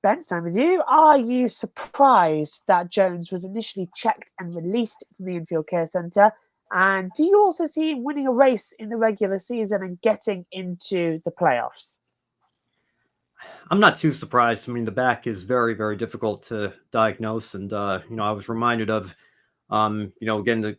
Ben, starting with you. Are you surprised that Jones was initially checked and released from the infield care centre? And do you also see him winning a race in the regular season and getting into the playoffs? I'm not too surprised. I mean, the back is very, very difficult to diagnose. And, I was reminded of, again,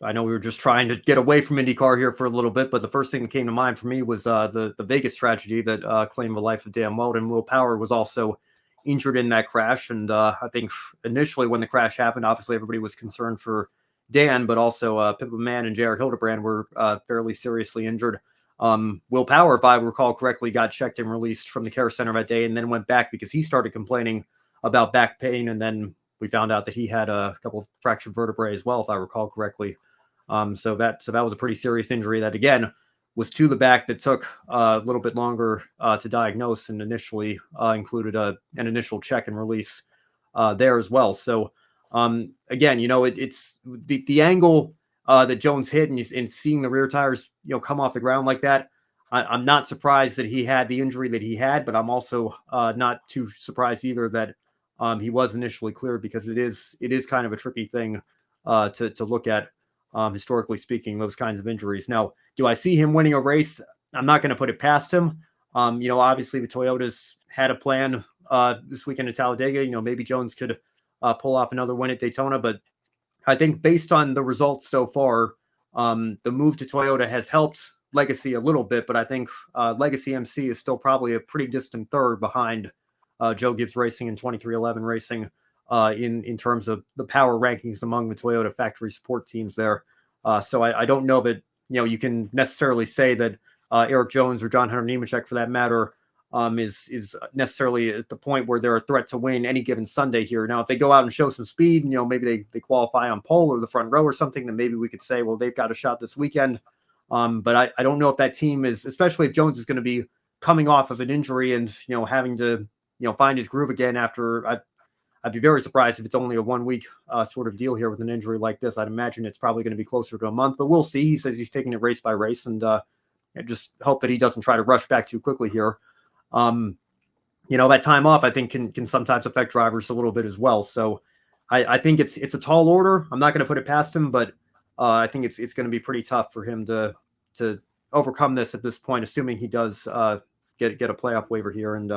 I know we were just trying to get away from IndyCar here for a little bit, but the first thing that came to mind for me was the Vegas tragedy that claimed the life of Dan Weldon. Will Power was also injured in that crash. And I think initially when the crash happened, obviously everybody was concerned for Dan, but also Pippa Mann and J.R. Hildebrand were fairly seriously injured. Will Power, if I recall correctly, got checked and released from the care center that day and then went back because he started complaining about back pain. And then we found out that he had a couple of fractured vertebrae as well, if I recall correctly. So that was a pretty serious injury that, again, was to the back that took a little bit longer to diagnose and initially included an initial check and release there as well. So, again, it's the angle that Jones hit and seeing the rear tires, come off the ground like that. I'm not surprised that he had the injury that he had, but I'm also not too surprised either that he was initially cleared, because it is kind of a tricky thing to look at, historically speaking, those kinds of injuries. Now, do I see him winning a race? I'm not going to put it past him. Obviously the Toyotas had a plan this weekend at Talladega. Maybe Jones could pull off another win at Daytona, but I think based on the results so far, the move to Toyota has helped Legacy a little bit, but I think Legacy MC is still probably a pretty distant third behind Joe Gibbs Racing and 2311 Racing in terms of the power rankings among the Toyota factory support teams there. So I don't know that you can necessarily say that Erik Jones or John Hunter Nemechek, for that matter, is necessarily at the point where they're a threat to win any given Sunday here. Now, if they go out and show some speed, maybe they qualify on pole or the front row or something, then maybe we could say, well, they've got a shot this weekend. But I don't know if that team is, especially if Jones is going to be coming off of an injury and, having to, find his groove again after. I'd be very surprised if it's only a 1 week sort of deal here with an injury like this. I'd imagine it's probably going to be closer to a month, but we'll see. He says he's taking it race by race, and I just hope that he doesn't try to rush back too quickly here. That time off, I think, can sometimes affect drivers a little bit as well. So I think it's a tall order. I'm not going to put it past him, but I think it's going to be pretty tough for him to overcome this at this point, assuming he does get a playoff waiver here. And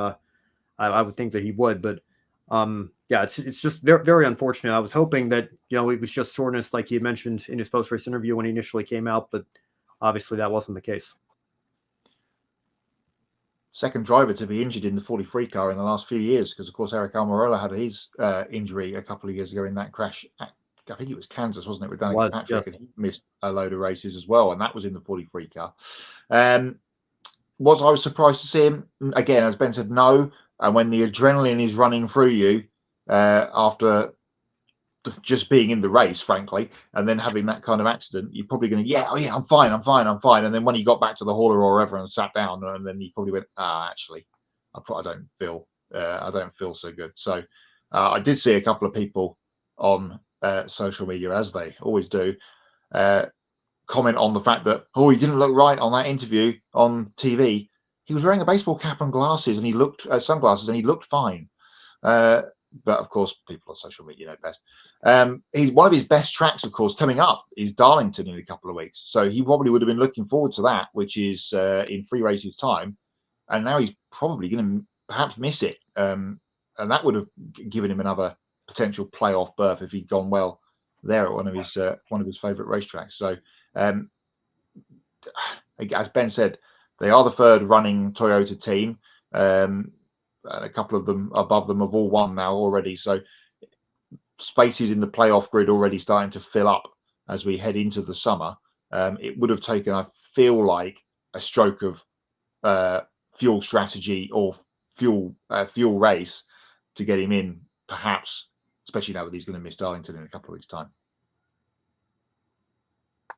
I would think that he would, but it's just very, very unfortunate. I was hoping that, it was just soreness, like he had mentioned in his post-race interview when he initially came out, but obviously that wasn't the case. Second driver to be injured in the 43 car in the last few years, because of course Eric Almirola had his injury a couple of years ago in that crash at, I think it was Kansas, wasn't it, with Danica Patrick, yes. And he missed a load of races as well, and that was in the 43 car. I was surprised to see him again, as Ben said, no. And when the adrenaline is running through you after just being in the race, frankly, and then having that kind of accident, you're probably going to, I'm fine. And then when he got back to the hauler or wherever and sat down, and then he probably went, actually, I don't feel so good. So I did see a couple of people on social media, as they always do, comment on the fact that, he didn't look right on that interview on TV. He was wearing a baseball cap and glasses, and he looked sunglasses, and he looked fine. But of course, people on social media know best. He's one of his best tracks, of course, coming up is Darlington in a couple of weeks. So he probably would have been looking forward to that, which is in 3 races' time. And now he's probably going to perhaps miss it. And that would have given him another potential playoff berth if he'd gone well there at one of his favourite racetracks. So, as Ben said, they are the third running Toyota team. And a couple of them above them have all won now already. So spaces in the playoff grid already starting to fill up as we head into the summer. It would have taken, I feel like, a stroke of fuel strategy or fuel race to get him in, perhaps, especially now that he's going to miss Darlington in a couple of weeks' time.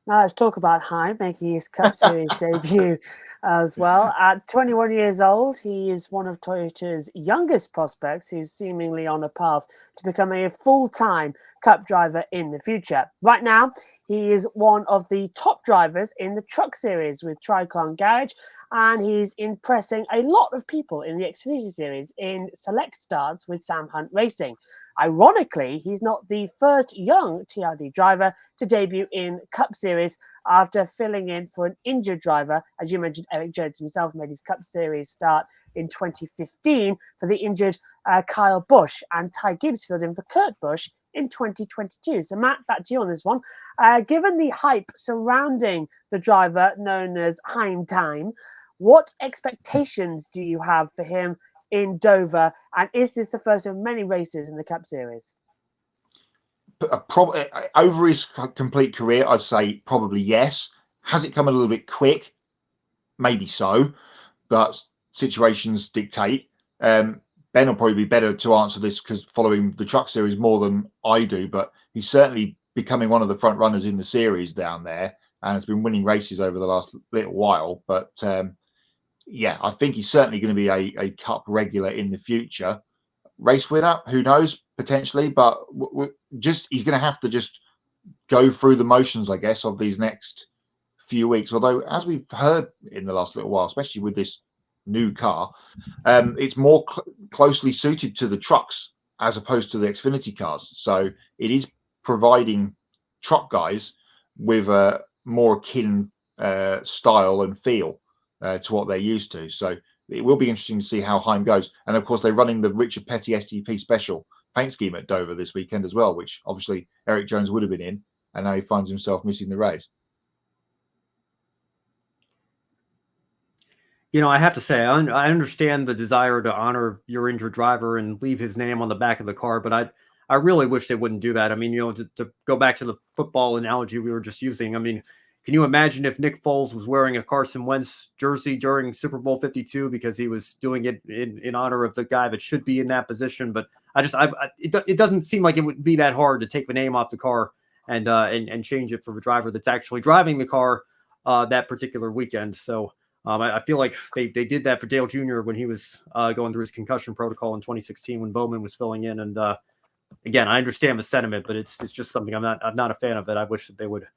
Now let's talk about Heim making his Cup Series debut as well. At 21 years old, he is one of Toyota's youngest prospects who's seemingly on a path to becoming a full-time Cup driver in the future. Right now, he is one of the top drivers in the Truck Series with Tricon Garage, and he's impressing a lot of people in the Xfinity Series in select starts with Sam Hunt Racing. Ironically, he's not the first young TRD driver to debut in Cup Series after filling in for an injured driver. As you mentioned, Erik Jones himself made his Cup Series start in 2015 for the injured Kyle Busch, and Ty Gibbs filled in for Kurt Busch in 2022. So, Matt, back to you on this one. Given the hype surrounding the driver known as Heim Time, what expectations do you have for him in Dover, and is this the first of many races in the Cup Series? Over his complete career, I'd say probably yes. Has it come a little bit quick? Maybe so, but situations dictate. Ben will probably be better to answer this because following the Truck Series more than I do, but he's certainly becoming one of the front runners in the series down there and has been winning races over the last little while. But yeah, I think he's certainly going to be a Cup regular in the future. Race winner, who knows, potentially, but he's going to have to just go through the motions, I guess, of these next few weeks. Although, as we've heard in the last little while, especially with this new car, it's more closely suited to the trucks as opposed to the Xfinity cars. So it is providing truck guys with a more akin style and feel to what they're used to. So it will be interesting to see how Heim goes. And of course, they're running the Richard Petty STP special paint scheme at Dover this weekend as well, which obviously Erik Jones would have been in, and now he finds himself missing the race. You know, I have to say, I understand the desire to honor your injured driver and leave his name on the back of the car, but I really wish they wouldn't do that. I mean, you know, to go back to the football analogy we were just using, I mean, can you imagine if Nick Foles was wearing a Carson Wentz jersey during Super Bowl 52 because he was doing it in honor of the guy that should be in that position? But it doesn't seem like it would be that hard to take the name off the car and change it for the driver that's actually driving the car that particular weekend. So I feel like they did that for Dale Jr. when he was going through his concussion protocol in 2016 when Bowman was filling in. And again, I understand the sentiment, but it's just something I'm not a fan of. That I wish that they would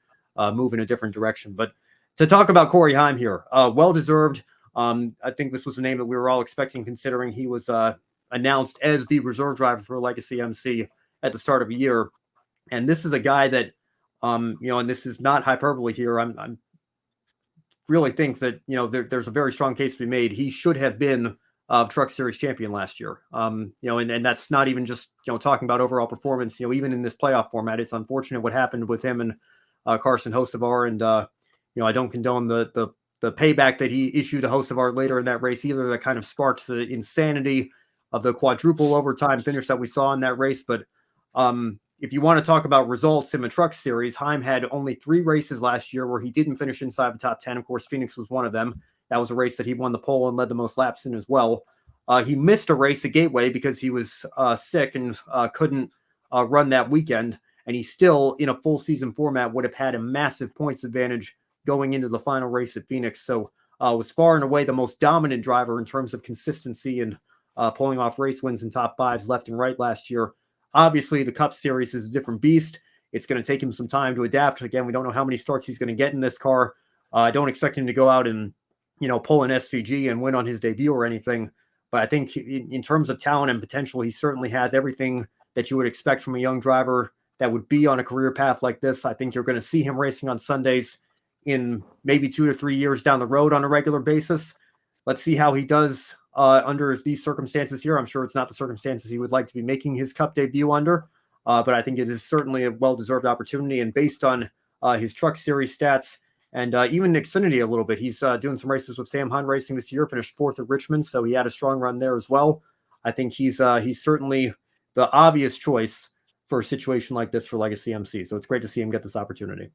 move in a different direction. But to talk about Corey Heim here, well-deserved. I think this was a name that we were all expecting, considering he was announced as the reserve driver for Legacy MC at the start of the year. And this is a guy that, you know, and this is not hyperbole here. I'm really think that, you know, there's a very strong case to be made. He should have been Truck Series champion last year. You know, and that's not even just, you know, talking about overall performance. You know, even in this playoff format, it's unfortunate what happened with him and Carson Hocevar, and you know, I don't condone the payback that he issued to Hocevar later in that race either. That kind of sparked the insanity of the quadruple overtime finish that we saw in that race. But if you want to talk about results in the Truck Series, Heim had only 3 races last year where he didn't finish inside the top 10. Of course, Phoenix was one of them. That was a race that he won the pole and led the most laps in as well. He missed a race at Gateway because he was sick and couldn't run that weekend. And he still, in a full season format, would have had a massive points advantage going into the final race at Phoenix. So was far and away the most dominant driver in terms of consistency and pulling off race wins and top 5s left and right last year. Obviously, the Cup Series is a different beast. It's going to take him some time to adapt. Again, we don't know how many starts he's going to get in this car. I don't expect him to go out and, you know, pull an SVG and win on his debut or anything. But I think in terms of talent and potential, he certainly has everything that you would expect from a young driver that would be on a career path like this. I think you're going to see him racing on Sundays in maybe 2 to 3 years down the road on a regular basis. Let's see how he does under these circumstances here. I'm sure it's not the circumstances he would like to be making his Cup debut under, but I think it is certainly a well-deserved opportunity. And based on his Truck Series stats and even Xfinity a little bit, he's doing some races with Sam Hunt Racing this year, finished 4th at Richmond, so he had a strong run there as well. I think he's certainly the obvious choice for a situation like this for Legacy MC. So it's great to see him get this opportunity.